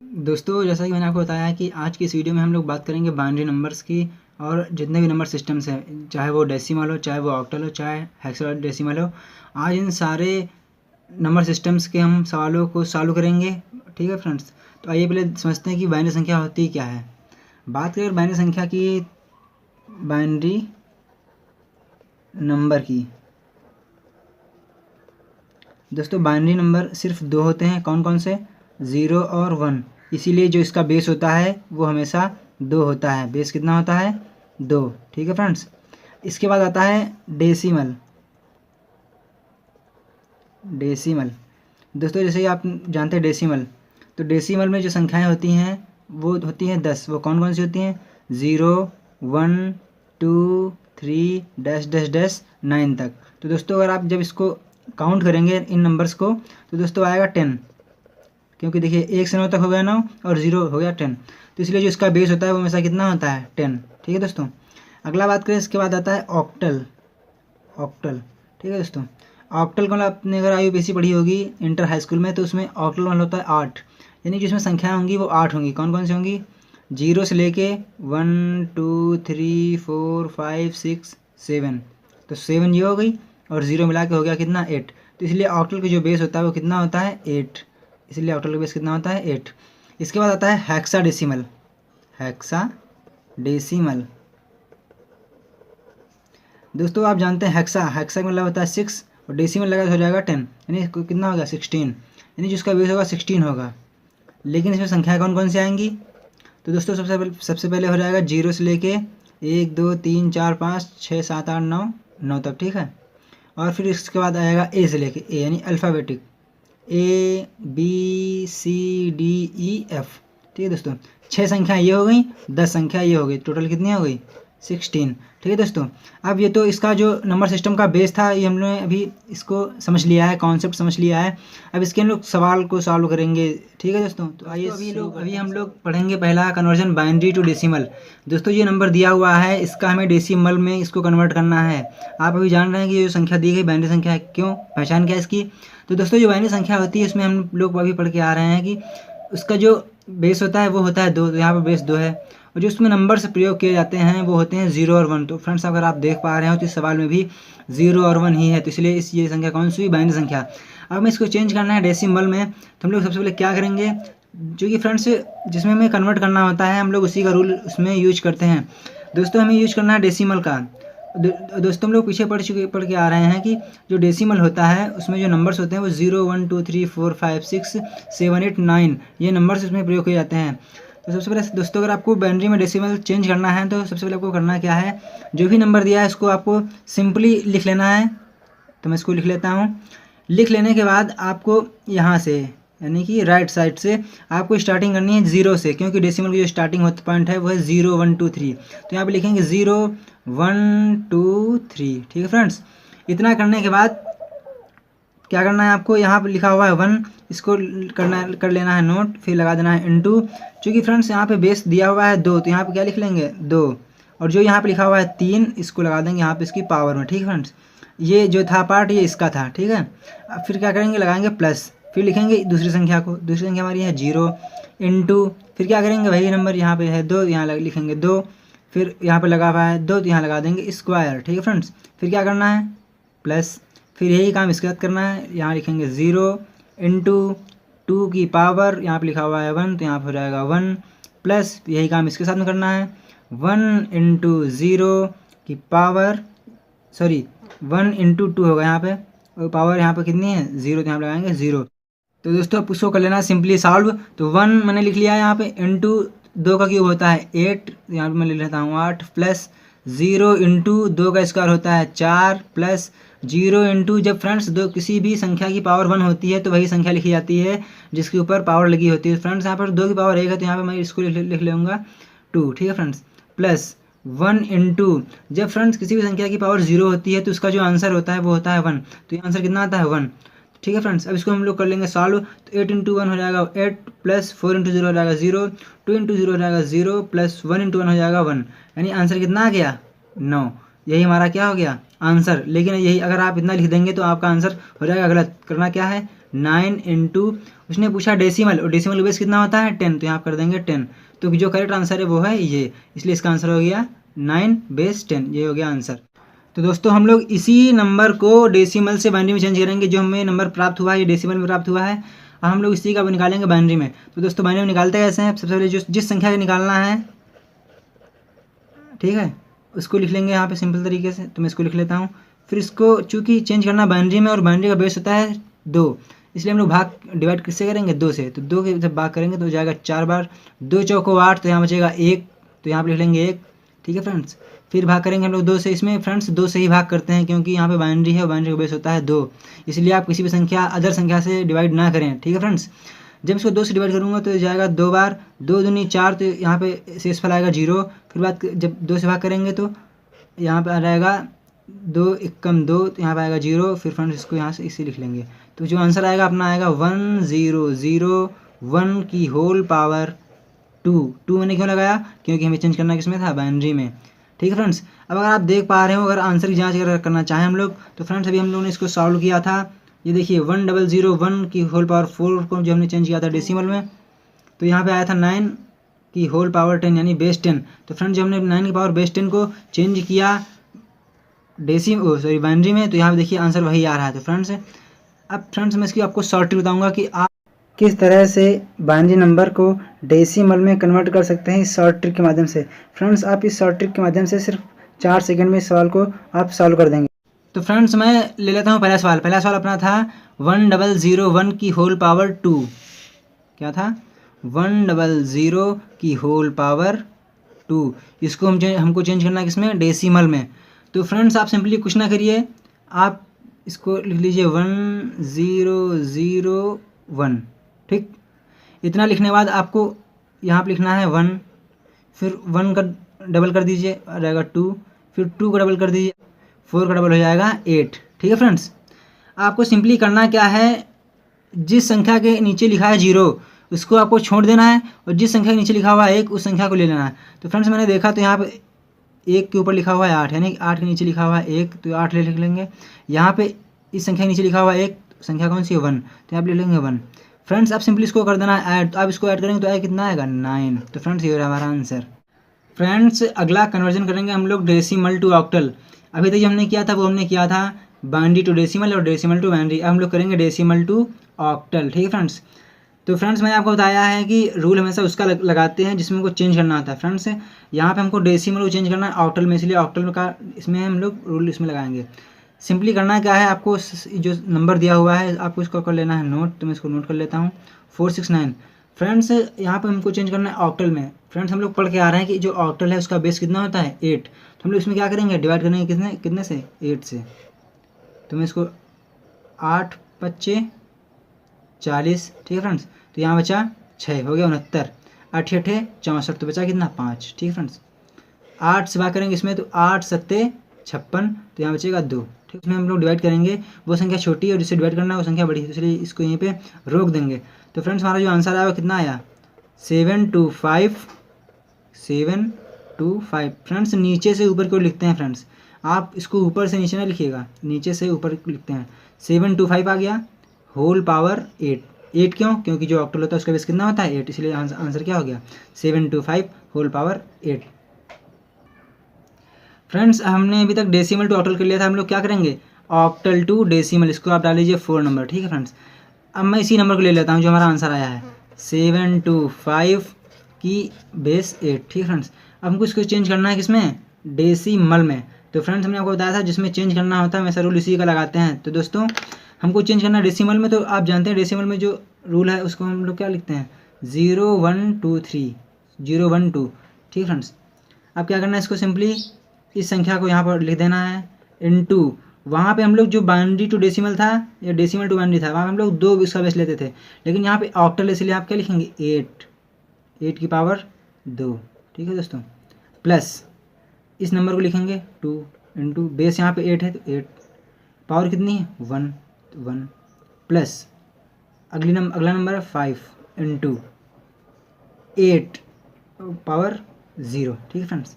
दोस्तों, जैसा कि मैंने आपको बताया है कि आज की इस वीडियो में हम लोग बात करेंगे बाइनरी नंबर्स की और जितने भी नंबर सिस्टम्स हैं, चाहे वो डेसिमल हो, चाहे वो ऑक्टल हो, चाहे हेक्साडेसिमल हो। आज इन सारे नंबर सिस्टम्स के हम सवालों को सॉल्व करेंगे। ठीक है फ्रेंड्स, तो आइए पहले समझते हैं कि बाइनरी संख्या होती क्या है। बात करें बाइनरी संख्या की, बाइनरी नंबर की, दोस्तों बाइनरी नंबर सिर्फ दो होते हैं। कौन कौन से? 0 और 1। इसीलिए जो इसका बेस होता है वो हमेशा 2 होता है। बेस कितना होता है? 2। ठीक है फ्रेंड्स, इसके बाद आता है डेसिमल। डेसिमल दोस्तों, जैसे कि आप जानते हैं डेसिमल, तो डेसिमल में जो संख्याएं होती हैं वो होती हैं 10। वो कौन कौन सी होती हैं? 0, 1, 2, 3 डैश डैश डैश 9 तक। तो दोस्तों अगर आप जब इसको काउंट करेंगे इन नंबर्स को, तो दोस्तों आएगा 10, क्योंकि देखिए 1 से 9 तक हो गया 9 और 0 हो गया 10। तो इसलिए जो इसका बेस होता है वो हमेशा कितना होता है? 10। ठीक है दोस्तों, अगला बात करें, इसके बाद आता है ऑक्टल। ऑक्टल, ठीक है दोस्तों, ऑक्टल को आपने अगर IUPAC पढ़ी होगी इंटर हाई स्कूल में, तो उसमें ऑक्टल वाला होता है 8, यानी जिसमें संख्याएं होंगी वो 8 होंगी। कौन कौन सी होंगी? 0 से लेके 1, 2, 3, 4, 5, 6, 7। तो 7 ये हो गई और 0 मिला के हो गया कितना? 8। तो इसलिए ऑक्टल का जो बेस होता है वो कितना होता है? 8। इसलिए ऑक्टल का बेस कितना होता है? 8। इसके बाद आता है हेक्साडेसिमल। हेक्साडेसिमल दोस्तों, आप जानते हैं हेक्सा का मतलब होता है 6 और डेसिमल लगा तो हो जाएगा 10, यानी कितना होगा? 16, यानी जिसका बेस होगा 16 होगा। लेकिन इसमें संख्याएं कौन कौन सी आएंगी? तो दोस्तों सबसे पहले हो जाएगा 0 से लेके 1, 2, 3, 4, 5, 6, 7, 8, 9 तक। ठीक है, और फिर इसके बाद आएगा ए से लेके ए, यानी अल्फ़ाबेटिक ABCDEF। ठीक है दोस्तों, 6 संख्या ये हो गई, 10 संख्या ये हो गई, टोटल कितनी हो गई? 16। ठीक है दोस्तों, अब ये तो इसका जो नंबर सिस्टम का बेस था ये हमने अभी इसको समझ लिया है, कॉन्सेप्ट समझ लिया है। अब इसके हम लोग सवाल को सॉल्व करेंगे। ठीक है दोस्तों, तो आइए अभी हम लोग पढ़ेंगे पहला कन्वर्जन बाइनरी टू डेसिमल। दोस्तों ये नंबर दिया हुआ है, इसका हमें डेसिमल में इसको कन्वर्ट करना है। आप अभी जान रहे हैं कि ये जो संख्या दी गई बाइनरी संख्या है, क्यों, पहचान क्या है इसकी? तो दोस्तों जो बाइनरी संख्या होती है उसमें हम लोग अभी पढ़ के आ रहे हैं कि उसका जो बेस होता है वो होता है 2। तो यहाँ पर बेस 2 है, और जो उसमें नंबर से प्रयोग किए जाते हैं वो होते हैं 0 और 1। तो फ्रेंड्स अगर आप देख पा रहे हो तो इस सवाल में भी 0 और 1 ही है, तो इसलिए ये संख्या कौन सी हुई? बाइनरी संख्या। अब हमें इसको चेंज करना है डेसिमल में, तो हम लोग सबसे पहले क्या करेंगे, जो कि फ्रेंड्स जिसमें हमें कन्वर्ट करना होता है हम लोग उसी का रूल उसमें यूज करते हैं। दोस्तों हमें यूज करना है डेसिमल का। दोस्तों हम लोग पीछे पढ़ के आ रहे हैं कि जो डेसिमल होता है उसमें जो नंबर्स होते हैं वो 0, 1, 2, 3, 4, 5, 6, 7, 8, 9 ये नंबर्स इसमें प्रयोग किए जाते हैं। तो सबसे पहले दोस्तों अगर आपको बाइनरी में डेसिमल चेंज करना है तो सबसे पहले आपको करना क्या है, जो भी नंबर दिया है इसको आपको सिंपली लिख लेना है। तो मैं इसको लिख लेता हूँ। लिख लेने के बाद आपको यहाँ से यानी कि राइट साइड से आपको स्टार्टिंग करनी है 0 से, क्योंकि डेसिमल की जो स्टार्टिंग पॉइंट है वो है 0, 1, 2, 3। तो यहाँ पे लिखेंगे 0, 1, 2, 3। ठीक है फ्रेंड्स, इतना करने के बाद क्या करना है आपको, यहाँ पे लिखा हुआ है 1, इसको कर लेना है नोट, फिर लगा देना है इनटू। क्योंकि फ्रेंड्स यहाँ पे बेस दिया हुआ है 2, तो यहाँ पे क्या लिख लेंगे 2, और जो यहाँ पे लिखा हुआ है 3 इसको लगा देंगे यहाँ पे इसकी पावर में। ठीक है फ्रेंड्स, ये जो था पार्ट ये इसका था। ठीक है, अब फिर क्या करेंगे, लगाएंगे प्लस, फिर लिखेंगे दूसरी संख्या को। दूसरी संख्या हमारी है 0 इंटू, फिर क्या करेंगे, वही नंबर यहाँ पे है 2, यहाँ लिखेंगे 2, फिर यहाँ पे लगा हुआ है 2 तो यहाँ लगा देंगे स्क्वायर। ठीक है फ्रेंड्स, फिर क्या करना है, प्लस, फिर यही काम इसके साथ करना है। यहाँ लिखेंगे 0 इंटू 2 की पावर, यहाँ पे लिखा हुआ है 1 तो यहाँ पर हो जाएगा 1, प्लस यही काम इसके साथ में करना है 1 इंटू 0 की पावर, सॉरी 1 इंटू 2 होगा यहाँ पे, और पावर यहाँ पे कितनी है 0, तो यहाँ पे लगाएंगे 0। तो दोस्तों अब उसको कर लेना सिंपली सॉल्व। तो 1 मैंने लिख लिया है यहाँ पे, इंटू 2 का क्यूब होता है 8, यहाँ पे मैं लिख लेता हूँ 8, प्लस 0 इंटू 2 का स्क्वायर होता है 4, प्लस 0 इंटू, जब फ्रेंड्स दो किसी भी संख्या की पावर 1 होती है तो वही संख्या लिखी जाती है जिसके ऊपर पावर लगी होती है। फ्रेंड्स यहाँ पर 2 की पावर 1 है तो यहाँ पर मैं इसको लिख लूँगा 2। ठीक है फ्रेंड्स, प्लस 1 इंटू, जब फ्रेंड्स किसी भी संख्या की पावर 0 होती है तो उसका जो आंसर होता है वो होता है 1, तो ये आंसर कितना आता है 1। ठीक है फ्रेंड्स, अब इसको हम लोग कर लेंगे सॉल्व। तो 8 इंटू 1 हो जाएगा 8, प्लस 4 इंटू 0 हो जाएगा 0, 2 इंटू 0 हो जाएगा 0, प्लस 1 इंटू 1 हो जाएगा 1, यानी आंसर कितना आ गया 9। यही हमारा क्या हो गया आंसर। लेकिन यही अगर आप इतना लिख देंगे तो आपका आंसर हो जाएगा गलत। करना क्या है, 9 इंटू, उसने पूछा डेसिमल, और डेसिमल बेस कितना होता है 10, तो यहाँ कर देंगे 10। तो जो करेक्ट आंसर है वो है ये, इसलिए इसका आंसर हो गया 9 बेस 10, ये हो गया आंसर। तो दोस्तों हम लोग इसी नंबर को डेसिमल से बाइनरी में चेंज करेंगे। जो हमें नंबर प्राप्त हुआ है ये डेसिमल में प्राप्त हुआ है, और हम लोग इसी का निकालेंगे बाइनरी में। तो दोस्तों बाइनरी में निकालते कैसे हैं, सबसे पहले जिस संख्या का निकालना है, ठीक है, उसको लिख लेंगे यहाँ पे सिंपल तरीके से। तो मैं इसको लिख लेता हूँ। फिर इसको चूँकि चेंज करना बाइनरी में, और बाइनरी का बेस होता है 2, इसलिए हम लोग भाग डिवाइड किससे करेंगे, 2 से। तो 2 के जब भाग करेंगे तो हो जाएगा 4 बार, 2 चौको 8, तो यहाँ बचेगा 1, तो यहाँ पर लिख लेंगे 1, ठीक है फ्रेंड्स। फिर भाग करेंगे हम लोग 2 से, इसमें फ्रेंड्स 2 से ही भाग करते हैं क्योंकि यहाँ पे बाइनरी है और बाइनरी का बेस होता है 2, इसलिए आप किसी भी संख्या अदर संख्या से डिवाइड ना करें, ठीक है फ्रेंड्स। जब इसको 2 से डिवाइड करूँगा तो जाएगा 2 बार, 2 दूनी 4, तो यहाँ पे शेषफल आएगा 0। फिर बात जब 2 से भाग करेंगे तो यहाँ पे आ जाएगा 2 एकम 2, तो यहाँ पे आएगा 0। फिर फ्रेंड्स इसको यहाँ से इसे लिख लेंगे, तो जो आंसर आएगा अपना आएगा 1001 की होल पावर 2 मैंने क्यों लगाया, क्योंकि हमें चेंज करना किसमें था, बाइनरी में, ठीक है फ्रेंड्स। अब अगर आप देख पा रहे हो, अगर आंसर की जांच करना चाहें हम लोग, तो फ्रेंड्स अभी हम लोगों ने इसको सॉल्व किया था। ये देखिए 1001 की होल पावर 4 को जो हमने चेंज किया था डेसिमल में, तो यहाँ पे आया था 9 की होल पावर 10 यानी बेस 10। तो फ्रेंड्स जब हमने 9 की पावर बेस 10 को चेंज किया बाइनरी में, तो यहाँ पे देखिए आंसर वही आ रहा है। तो फ्रेंड्स अब फ्रेंड्स मैं इसकी आपको शॉर्ट ट्रिक बताऊँगा कि आप किस तरह से बाइनरी नंबर को डेसिमल में कन्वर्ट कर सकते हैं इस शॉर्ट ट्रिक के माध्यम से। फ्रेंड्स आप इस शॉर्ट ट्रिक के माध्यम से सिर्फ 4 सेकंड में इस सवाल को आप सॉल्व कर देंगे। तो फ्रेंड्स मैं ले लेता हूँ पहला सवाल अपना था 1001 की होल पावर 2, क्या था, 100 की होल पावर 2। इसको हमको चेंज करना है किसमें, डेसिमल में। तो फ्रेंड्स आप सिंपली कुछ ना करिए, आप इसको लिख लीजिए 1001, ठीक। इतना लिखने के बाद आपको यहाँ पे लिखना है 1, फिर 1 का डबल कर दीजिए आ जाएगा 2, फिर 2 का डबल कर दीजिए 4 का डबल हो जाएगा 8, ठीक है फ्रेंड्स। आपको सिंपली करना क्या है, जिस संख्या के नीचे लिखा है 0 उसको आपको छोड़ देना है, और जिस संख्या के नीचे लिखा हुआ है 1 उस संख्या को ले लेना है। तो फ्रेंड्स मैंने देखा तो यहाँ पे 1 के ऊपर लिखा हुआ है 8, यानी 8 के नीचे लिखा हुआ है 1, तो 8 लिख लेंगे। यहाँ पे इस संख्या के नीचे लिखा हुआ है 1, संख्या कौन सी है 1, तो आप ले लेंगे 1। फ्रेंड्स अब सिंपली इसको कर देना है ऐड, तो आप इसको ऐड करेंगे तो आएगा कितना आएगा 9। तो फ्रेंड्स ये हो रहा है हमारा आंसर। फ्रेंड्स अगला कन्वर्जन करेंगे हम लोग डेसिमल टू ऑक्टल। अभी तक जो हमने किया था वो हमने किया था बाइनरी टू डेसिमल और डेसिमल टू बाइनरी। अब हम लोग करेंगे डेसिमल टू ऑक्टल, ठीक है फ्रेंड्स। तो फ्रेंड्स मैंने आपको बताया है कि रूल हमेशा उसका लगाते हैं जिसमें हमको चेंज करना होता है। फ्रेंड्स यहाँ पे हमको डेसिमल को चेंज करना है ऑक्टल में, इसलिए ऑक्टल का इसमें हम लोग रूल इसमें लगाएंगे। सिंपली करना क्या है, आपको जो नंबर दिया हुआ है आपको इसको कर लेना है नोट, तो मैं इसको नोट कर लेता हूँ 469। फ्रेंड्स यहाँ पे हमको चेंज करना है ऑक्टल में। फ्रेंड्स हम लोग पढ़ के आ रहे हैं कि जो ऑक्टल है उसका बेस कितना होता है 8, तो हम लोग इसमें क्या करेंगे, डिवाइड करेंगे कितने से 8 से। तो मैं इसको 8 25 40, ठीक है फ्रेंड्स। तो यहाँ बचा 6, हो गया 69, 8 8 64, तो बचा कितना 5, ठीक है फ्रेंड्स। 8 से भाग करेंगे इसमें तो 8 7 56, तो यहाँ बचेगा 2, ठीक। इसमें हम लोग डिवाइड करेंगे, वो संख्या छोटी है और जिससे डिवाइड करना है वो संख्या बड़ी है, इसलिए इसको यहीं पे रोक देंगे। तो फ्रेंड्स हमारा जो आंसर आया वो कितना आया 725। फ्रेंड्स नीचे से ऊपर क्यों लिखते हैं फ्रेंड्स, आप इसको ऊपर से नीचे ना लिखिएगा, नीचे से ऊपर लिखते हैं। 725 आ गया होल पावर 8 क्यों, क्योंकि जो ऑक्टल होता है उसका बेस कितना होता है 8, इसलिए आंसर क्या हो गया 725 होल पावर 8। फ्रेंड्स हमने अभी तक डेसिमल टू ऑक्टल कर लिया था, हम लोग क्या करेंगे ऑक्टल टू डेसिमल, इसको आप डाल लीजिए 4 नंबर, ठीक है फ्रेंड्स। अब मैं इसी नंबर को ले लेता हूँ जो हमारा आंसर आया है 725 की बेस 8, ठीक है फ्रेंड्स। अब हमको इसको चेंज करना है किसमें, डेसिमल में। तो फ्रेंड्स हमने आपको बताया था जिसमें चेंज करना होता है वैसा रूल इसी का लगाते हैं। तो दोस्तों हमको चेंज करना है डेसिमल में, तो आप जानते हैं डेसिमल में जो रूल है उसको हम लोग क्या लिखते हैं 0123, 012, ठीक है फ्रेंड्स। अब क्या करना है, इसको सिंपली इस संख्या को यहाँ पर लिख देना है इनटू, वहाँ पे हम लोग जो बाइनरी टू डेसिमल था या डेसिमल टू बाइनरी था वहाँ हम लोग 2 इसका बेस लेते थे, लेकिन यहाँ पे ऑक्टल इसलिए आप क्या लिखेंगे 8 की पावर 2, ठीक है दोस्तों। प्लस इस नंबर को लिखेंगे 2 इंटू बेस यहाँ पे 8 है तो 8, पावर कितनी है 1 प्लस अगला नंबर है 5 इंटू 8 पावर 0, ठीक है फ्रेंड्स।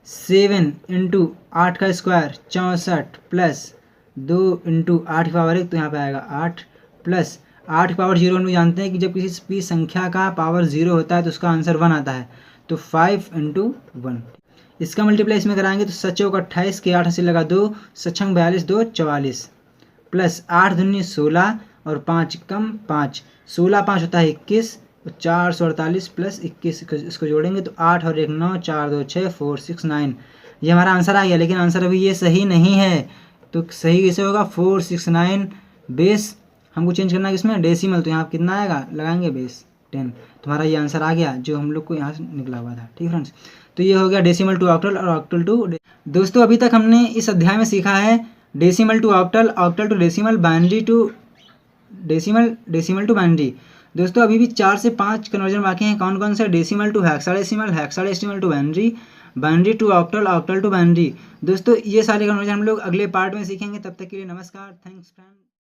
7 इंटू 8 का स्क्वायर 64 प्लस 2 इंटू 8 की पावर 1, तो यहाँ पे आएगा 8 प्लस 8 की पावर 0 हम लोग जानते हैं कि जब किसी भी संख्या का पावर 0 होता है तो उसका आंसर 1 आता है, तो 5 × 1। इसका मल्टीप्लाई इसमें कराएंगे तो 7 चौक 28 के 8 से लगा 2, 7 छंग 42, 2 44 प्लस 8 दूनी 16 और 5 कम 5, 16 5 होता है 21, 448 प्लस 21 इसको जोड़ेंगे तो 8 और 1 9, 4 2 6, 4 6 9, ये हमारा आंसर आ गया। लेकिन आंसर अभी ये सही नहीं है, तो सही कैसे होगा? 469 बेस हमको चेंज करना है किसमें? डेसिमल। तो यहाँ कितना आएगा? लगाएंगे बेस 10, तुम्हारा ये आंसर आ गया जो हम लोग को यहाँ से निकला हुआ था। ठीक फ्रेंड्स, तो ये हो गया डेसिमल टू ऑक्टल और ऑक्टल टू। दोस्तों अभी तक हमने इस अध्याय में सीखा है decimal to octal, octal to decimal, binary to decimal, decimal to binary. दोस्तों अभी भी 4 से 5 कन्वर्जन बाकी हैं। कौन कौन से? Decimal to hexadecimal, hexadecimal to binary, binary to octal, octal to binary. दोस्तों ये सारे कन्वर्जन हम लोग अगले पार्ट में सीखेंगे। तब तक के लिए नमस्कार, थैंक्स फ्रेंड।